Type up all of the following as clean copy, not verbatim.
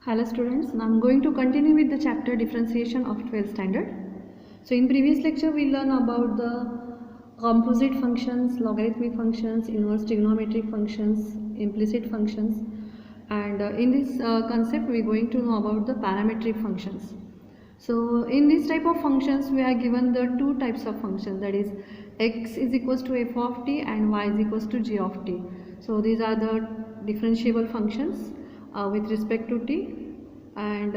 Hello students, now I'm going to continue with the chapter differentiation of 12th standard. So in previous lecture we learned about the composite functions, logarithmic functions, inverse trigonometric functions, implicit functions, and in this concept we are going to know about the parametric functions. So in this type of functions we are given the two types of functions, that is x is equals to f of t and y is equals to g of t. So these are the differentiable functions with respect to t, and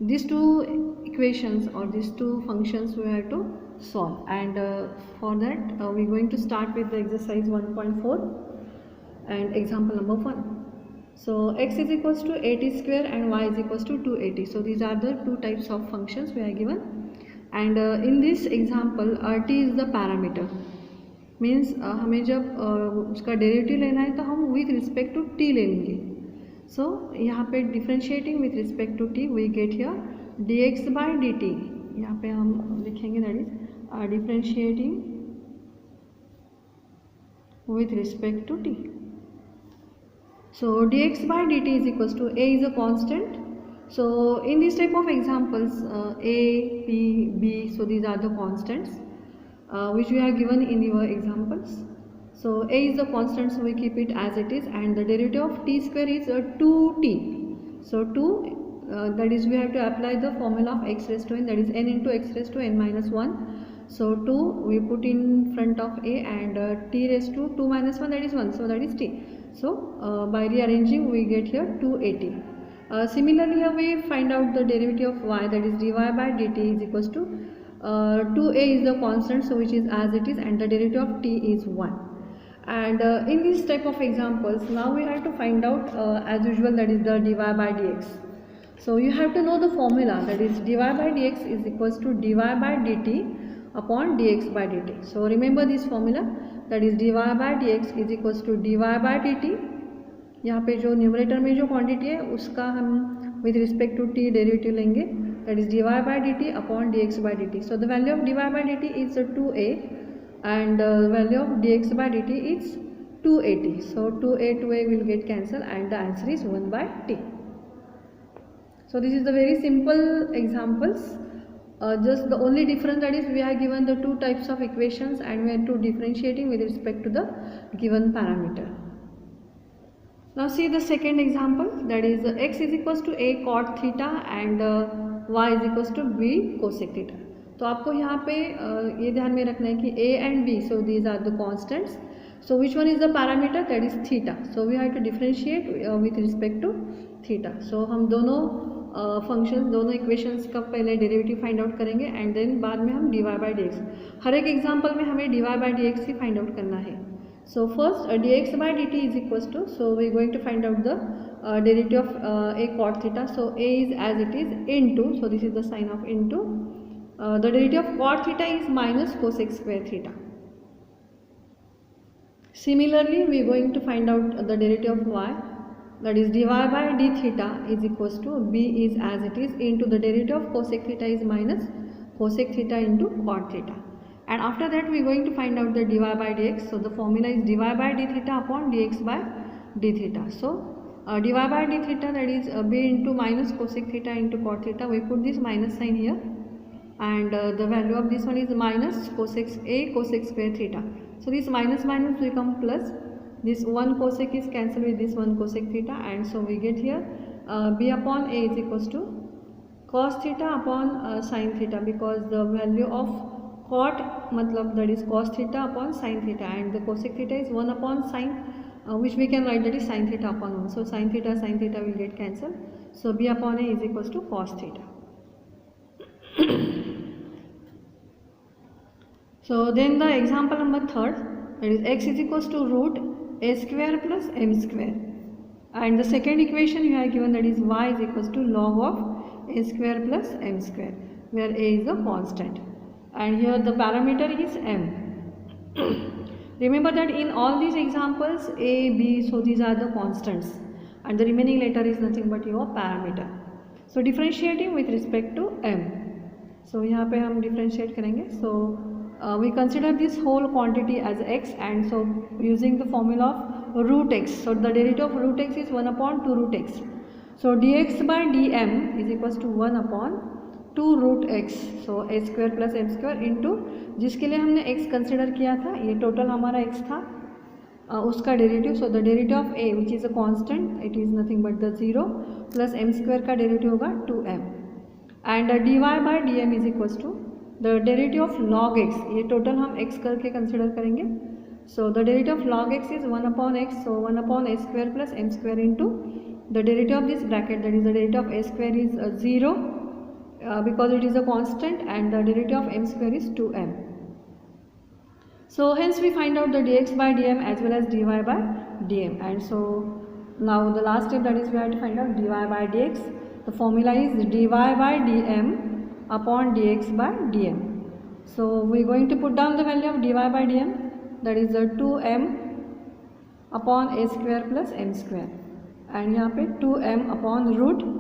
these two equations or these two functions we have to solve, and for that we are going to start with the exercise 1.4 and example number 1. So x is equals to 80 square and y is equals to 280. So these are the two types of functions we are given, and in this example t is the parameter. Means हमें जब उसका derivative लेना है तो हम with respect to T ले लेंगे. So यहाँ पे differentiating with respect to t we get here d x by d t. यहाँ पे हम लिखेंगे that is differentiating with respect to t. So d x by d t is equals to a is a constant. So in this type of examples a, p, b, so these are the constants which we are given in your examples. So a is the constant, so we keep it as it is, and the derivative of t square is 2t. So 2 that is we have to apply the formula of x raised to n, that is n into x raised to n minus 1. So 2 we put in front of a, and t raised to 2 minus 1, that is 1, so that is t. So by rearranging we get here 280. Similarly here we find out the derivative of y, that is dy by dt is equals to 2a is the constant, so which is as it is, and the derivative of t is 1. And in this type of examples now we have to find out as usual, that is the dy by dx. So you have to know the formula, that is dy by dx is equals to dy by dt upon dx by dt. So remember this formula, that is dy by dx is equals to dy by dt. यहाँ पे जो numerator में जो quantity है उसका हम with respect to t derivative लेंगे, that is d y by d t upon d x by d t. So the value of d y by d t is 2a and value of d x by d t is 280. So 2a will get cancelled and the answer is 1 by t. So this is the very simple examples. Just the only difference, that is we are given the two types of equations and we are to differentiating with respect to the given parameter. Now see the second example, that is x is equals to a cot theta and y is equals to b cosec theta. तो आपको यहाँ पे ये ध्यान में रखना है कि a and b, so these are the constants. So which one is the parameter, that is theta. So we have to differentiate with respect to theta. So हम दोनों फंक्शंस दोनों इक्वेशंस का पहले डेरिवेटिव फाइंड आउट करेंगे and then बाद में हम d y by d x. हर एक एग्जाम्पल में हमें d y by d x ही फाइंड आउट करना है. So first dx by dt is equals to, so we are going to find out the derivative of a cot theta. So a is as it is into, so this is the sign of into, the derivative of cot theta is minus cosec square theta. Similarly we are going to find out the derivative of y, that is dy by d theta is equals to b is as it is into the derivative of cosec theta is minus cosec theta into cot theta. And after that we are going to find out the dy by dx. So the formula is dy by d theta upon dx by d theta. So dy by d theta, that is b into minus cosec theta into cot theta. We put this minus sign here, and the value of this one is minus cosec cosec square theta. So this minus minus will become plus. This one cosec is cancelled with this one cosec theta, and so we get here b upon a is equals to cos theta upon sin theta, because the value of cot matlab that is cos theta upon sin theta, and the cosec theta is 1 upon sin, which we can write that is sin theta upon 1. So sin theta will get cancelled. So b upon a is equals to cos theta. So then the example number 3rd, that is x is equals to root a square plus m square, and the second equation you have given, that is y is equals to log of a square plus m square, where a is a constant and here the parameter is m. Remember that in all these examples a, b, so these are the constants and the remaining letter is nothing but your parameter. So differentiating with respect to m. So यहाँ पे हम differentiate करेंगे. So we consider this whole quantity as x, and so using the formula of root x. So the derivative of root x is 1 upon 2 root x. So dx by dm is equals to 1 upon 2 root x. So a square plus m square into जिसके लिए हमने x consider किया था, ये total हमारा x था, उसका derivative. So the derivative of a which is a constant, it is nothing but the 0 plus m square का डेरिवेटिव होगा 2m. And dy by dm is equals to the derivative of log x. ये total हम x करके consider करेंगे. So the derivative of log x is 1 upon x. So 1 upon a square plus m square into the derivative of this bracket, that is the derivative of a square is 0 because it is a constant, and the derivative of m square is 2m. So hence we find out the dx by dm as well as dy by dm. And so now the last step, that is we have to find out dy by dx. The formula is dy by dm upon dx by dm. So we are going to put down the value of dy by dm, that is the 2m upon a square plus m square, and यहाँ पे 2m upon root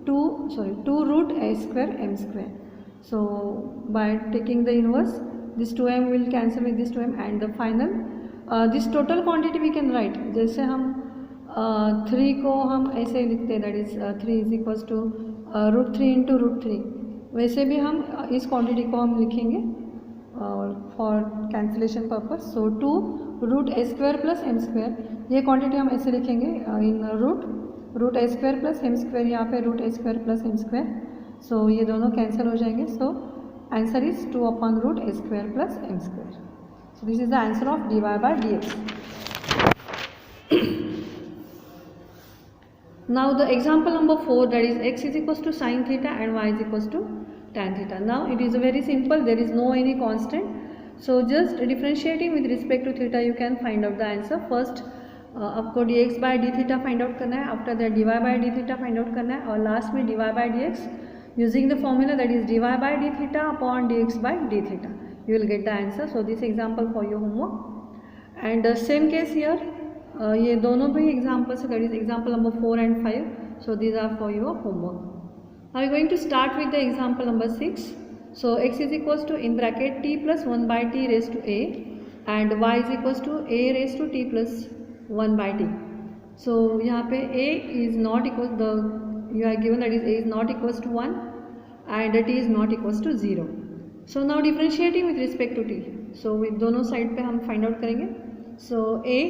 2 root a square m square. So by taking the inverse, this 2m will cancel with this 2m, and the final this total quantity we can write. जैसे हम 3 को हम ऐसे लिखते हैं, that is 3 is equals to root 3 into root 3, वैसे भी हम इस क्वांटिटी को हम लिखेंगे for cancellation purpose. So 2 root a square plus m square, ये क्वांटिटी हम ऐसे लिखेंगे in root a square plus m square, यहाँ पे root a square plus m square. So ये दोनों कैंसिल हो जाएंगे. So answer is 2 upon root a square plus m square. So this is the answer of dy by dx. Now the example number 4, that is x is equals to sin theta and y is equals to tan theta. Now it is very simple, there is no any constant. So just differentiating with respect to theta, you can find out the answer. First आपको dx by d theta find out करना है, after that dy by d theta find out करना है, और last में dy by dx using the formula, that is dy by d theta upon dx by d theta. You will get the answer. So this example for your homework. And same case here, ये दोनों भी examples, that is example number 4 and 5. So these are for your homework. Now we are going to start with the example number 6. So x is equals to in bracket t plus 1 by t raised to a, and y is equals to a raised to t plus 1 by t. So यहाँ पे a is not equal, the you are given that is a is not equals to 1 and t is not equals to 0. So now differentiating with respect to t. So with दोनों side पे हम find out करेंगे. So a,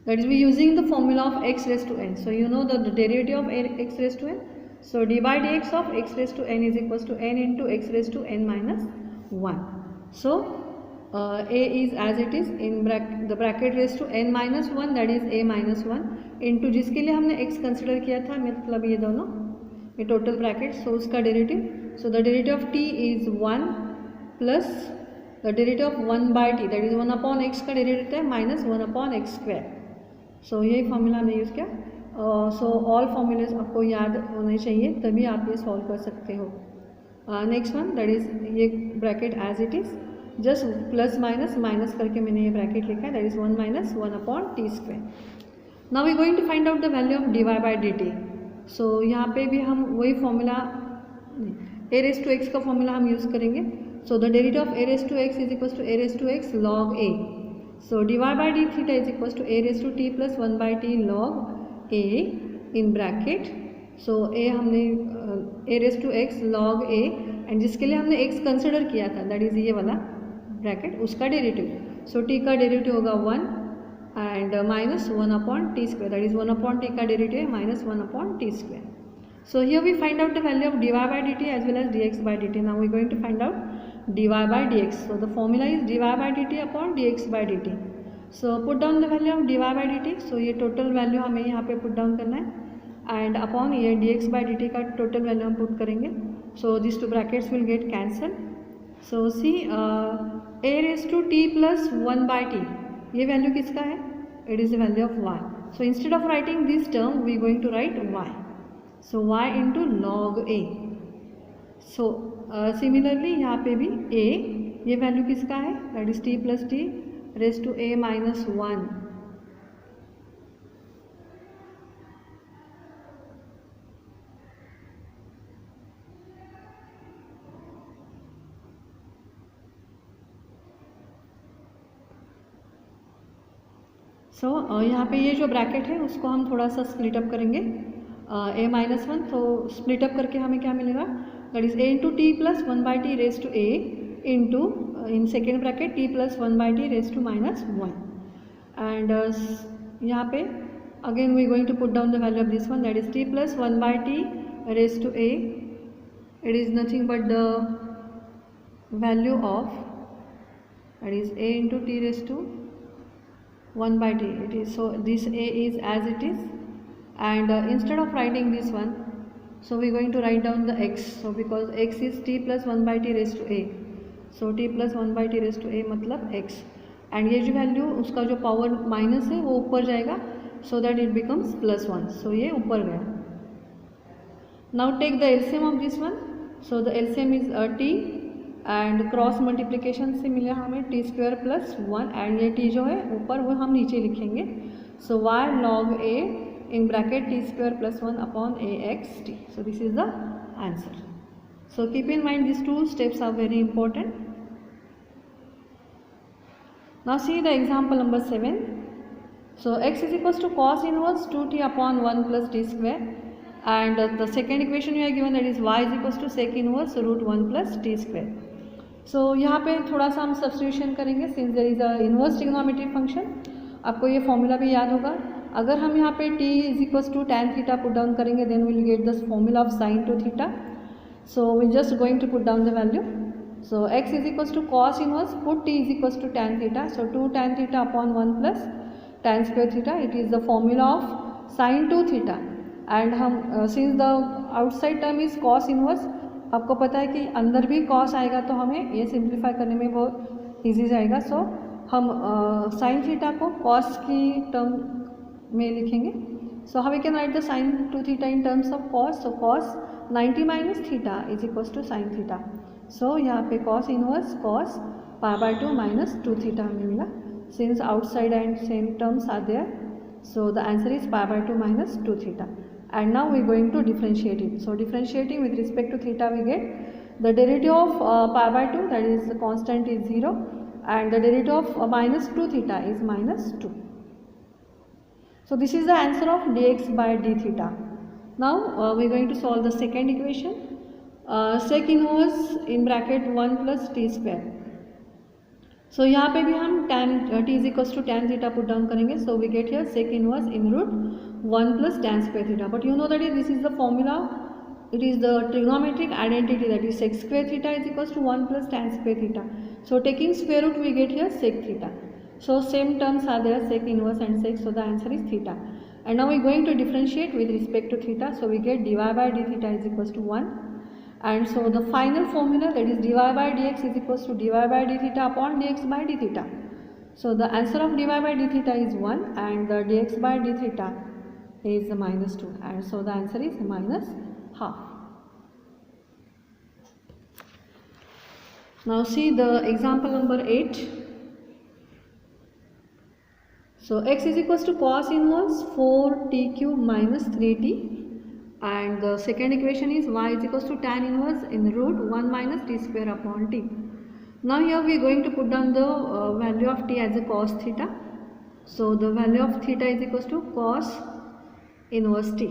that is we using the formula of x raised to n. So you know the derivative of x raised to n. So d by dx of x raised to n is equals to n into x raised to n minus 1. So a is as it is in the bracket raised to n minus 1, that is a minus 1 into जिसके लिए हमने x consider किया था, मतलब ये दोनों, ये total bracket. So उसका derivative, so the derivative of t is 1 plus the derivative of 1 by t, that is 1 upon x का डेरिवेटिव है minus 1 upon x square. So यही फॉर्मूला हमने यूज़ किया. सो ऑल फॉर्मूलेज आपको याद होने चाहिए, तभी आप ये सॉल्व कर सकते हो. नेक्स्ट वन, दैट इज ये bracket as it is, just plus minus minus करके मैंने ये ब्रैकेट लिखा है, that is 1 minus 1 upon t square. Now we going to find out the value of d y by d t. So यहाँ पे भी हम वही formula a raise to x का फॉर्मूला हम यूज़ करेंगे. So the derivative of a raise to x is equals to a raise to x log a. So d y by d theta is equals to a raise to t plus 1 by t log a in bracket. So a हमने a raise to x log a, and जिसके लिए हमने x consider किया था, that is ये वाला bracket, उसका derivative. So t का डेरिवेटिव होगा 1 and minus 1 upon t square, that is 1 upon t का डेरिवेटिव है minus 1 upon t square. So here we find out the value of d y by d t as well as d x by d t. Now we going to find out d y by d x. So the formula is d y by d t upon d x by d t. So put down the value of d y by d t. So ये total value हमें यहाँ पे put down करना है, and upon ये d x by d t का total value हम put करेंगे. So this two brackets will get cancel. So see a raise to t plus 1 by t, ये वैल्यू किसका है? It is the value of y. So instead of writing this term we going to write y. So y into log a. So similarly यहाँ पे भी a, ये वैल्यू किसका है? That is t plus t raise to a minus 1. यहाँ पे ये जो ब्रैकेट है उसको हम थोड़ा सा स्प्लिट अप करेंगे a-1, तो स्प्लिट अप करके हमें क्या मिलेगा, that is a into t plus 1/t raise to a into in second bracket t plus 1/t raise to -1 and यहाँ पे again we going to put down the value of this one, that is t plus 1/t raise to a, it is nothing but the value of that is a into t raised to 1/t, it is, so this a is as it is, and instead of writing this one, so we are going to write down the x, so because x is t plus 1/t raised to a, so t plus 1/t raised to a मतलब x, and ये जो value उसका जो power minus है वो ऊपर जाएगा, so that it becomes +1, so ये ऊपर गया. Now take the LCM of this one, so the LCM is t and cross multiplication से मिला हमें टी स्क्वायर प्लस 1, एंड ये टी जो है ऊपर वो हम नीचे लिखेंगे, so y log a in bracket t square plus 1 upon a x t, so this is the answer. So keep in mind this 2 steps are very important. Now see the example number 7. So x is equals to cos inverse 2t upon 1 plus T square, and the second equation we are given, that is y is equals to sec inverse root 1 plus t square. So यहाँ पे थोड़ा सा हम substitution करेंगे since there is a inverse trigonometric function. आपको ये formula भी याद होगा. अगर हम यहाँ पे t is equals to tan theta put down करेंगे, then will get the formula of sin 2 theta. So we just going to put down the value. So x is equals to cos inverse put t is equals to tan theta, so 2 tan theta upon 1 plus tan square theta, it is the formula of sin 2 theta. And हम since the outside term is cos inverse, आपको पता है कि अंदर भी cos आएगा तो हमें ये सिंप्लीफाई करने में बहुत ईजी जाएगा. सो हम साइन थीटा को कॉस की टर्म में लिखेंगे. So how we can write the sine 2 theta in terms of cos. So cos 90 minus theta is equals to sine theta. So यहाँ पे cos inverse cos π/2 minus 2 theta हमें मिला, since outside and same terms are there. So the answer is π/2 minus 2 theta. And now we are going to differentiate it. So differentiating with respect to theta, we get the derivative of π/2, that is the constant is 0, and the derivative of minus 2 theta is minus 2. So this is the answer of dx by d theta. Now we are going to solve the second equation, sec inverse in bracket 1 plus t square. So यहाँ पे भी हम tan t is equals to tan theta put down करेंगे. So we get here sec inverse in root 1 plus tan square theta. But you know that this is the formula, it is the trigonometric identity, that is sec square theta is equals to 1 plus tan square theta. So taking square root we get here sec theta. So same terms are there, sec inverse and sec, so the answer is theta. And now we are going to differentiate with respect to theta. So we get dy by d theta is equals to 1. And so the final formula, that is dy by dx is equals to dy by d theta upon dx by d theta. So the answer of dy by d theta is 1 and the dx by d theta is -2, and so the answer is -half. Now see the example number 8. So x is equals to cos inverse 4t cube minus 3t, and the second equation is y is equals to tan inverse in root 1 minus t square upon t. Now here we are going to put down the value of t as a cos theta. So the value of theta is equals to cos inverse t.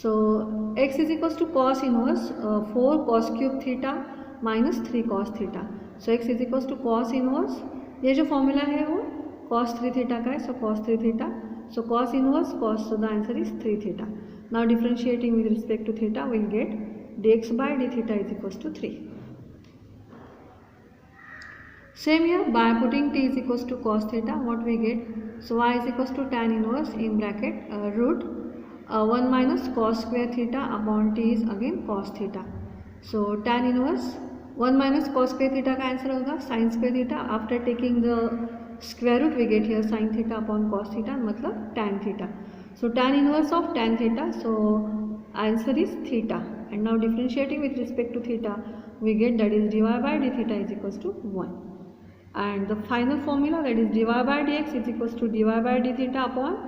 So x is equals to cos inverse 4 cos cube theta minus 3 cos theta. So x is equals to cos inverse, ये जो formula है वो cos 3 theta का है, so cos 3 theta, so cos inverse cos, so the answer is 3 theta. Now differentiating with respect to theta, we will get dx by d theta is equals to 3. Same here, by putting t is equals to cos theta, what we get, so y is equals to tan inverse in bracket root 1 minus cos square theta upon t is again cos theta. So tan inverse 1 minus cos square theta का answer होगा sin square theta. After taking the square root we get here sin theta upon cos theta, मतलब tan theta. So tan inverse of tan theta, so answer is theta. And now differentiating with respect to theta, we get that is dy by d theta is equals to 1. And the final formula, that is dy by dx is equals to dy by d theta upon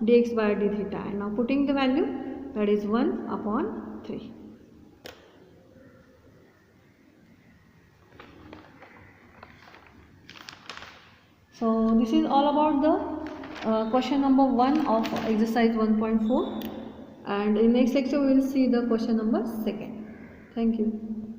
dx by d theta. And now putting the value, that is 1 upon 3. So this is all about the question number 1 of exercise 1.4, and in next lecture we will see the question number 2. Thank you.